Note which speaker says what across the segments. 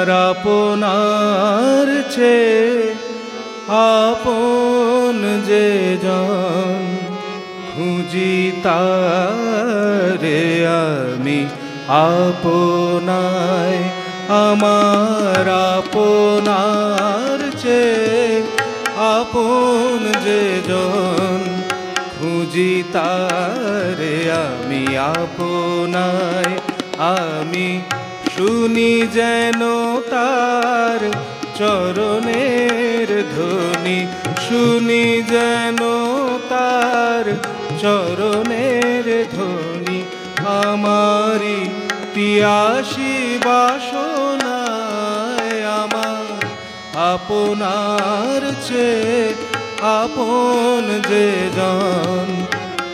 Speaker 1: আমার আপনার চেয়ে আপন যে জন, খুঁজি তারে আমি আপনায়। আমার আপনার চেয়ে আপন যে জন, খুঁজি তারে আমি আপনায়। আমি শুনি যেন তার চরণের ধ্বনি, শুনি যেন তার চরণের ধ্বনি। আমারি তিয়াসী বাসনায় আমার আপনার চেয়ে আপন যে জন,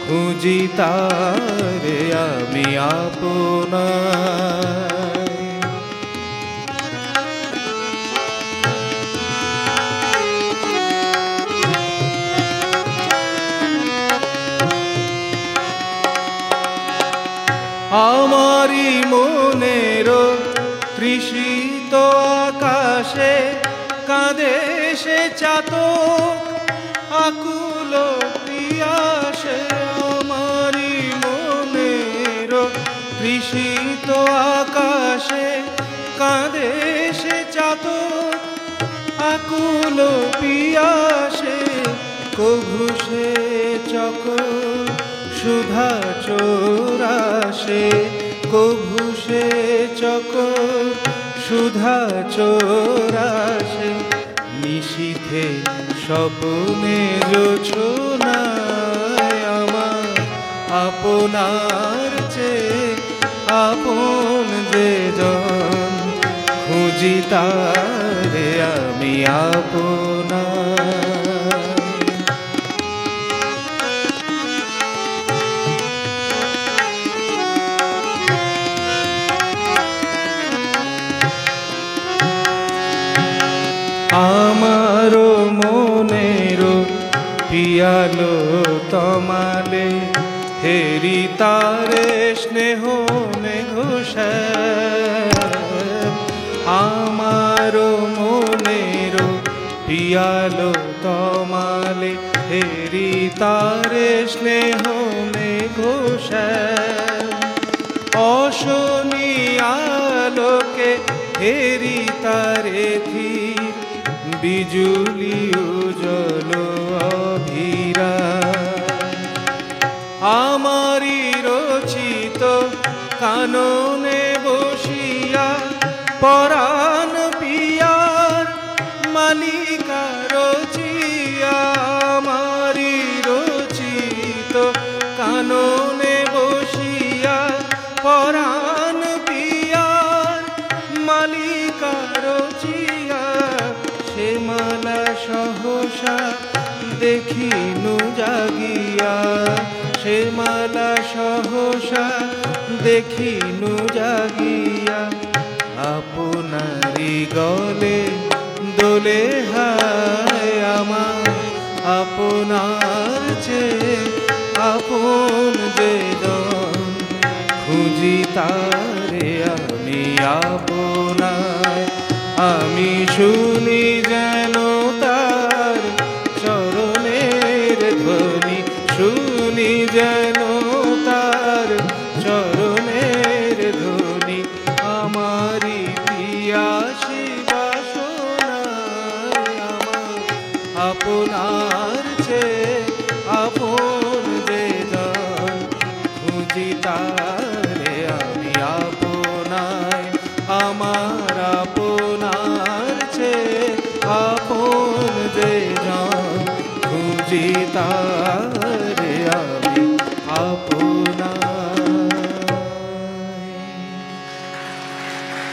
Speaker 1: খুঁজি তারে আমি আপনায়। আমারি মনের তৃষিত আকাশে কাঁদে সে চাতক আকুল পিয়াসে। আমারি মনের তৃষিত আকাশে কাঁদে সে চাতক আকুল পিয়াসে। কভু সে চক সুধা চোরাসে, কভু সে চক সুধা চোরাসে। নিশীথে স্বপ্নে জোছনায় আমার আপনার চেয়ে আপন যে জন, খুঁজি তারে আমি আপনার। আমারো মনেরো পিয়ালো তমালে হেরি তারে স্নেহ মেঘশ্যাম। আমারো মনেরো পিয়ালো তমালে হেরি তারে স্নেহ মেঘশ্যাম। অশনি আলোকে হেরি তারে ধীর বিজুলি উজ্জ্বল অভিরা। আমারি রচিত কাননে বসিয়া পরাণ পিয়ার মালিকা রচিয়া। আমারি রচিত কাননে বসিয়া পরাণ পিয়ার মালিকা রচিয়া। সে মালা সহসা দেখিনু জাগিয়া, সে মালা সহসা দেখিনু জাগিয়া। আপনারি গলে দোলে হায় আমার আপনার চেয়ে আপন যে জন, খুঁজি তারে আমি আপনায়। আমি শুনি যেন তার চরণের ধ্বনি, শুনি যেন তার চরণের ধ্বনি। আমারি পিয়াসী বাসনায় আমার আপনার চেয়ে আপন যে জন, খুঁজি তারে আমি আপনায়। আমার আপনার চেয়ে আপন যে জন, খুঁজি তারে।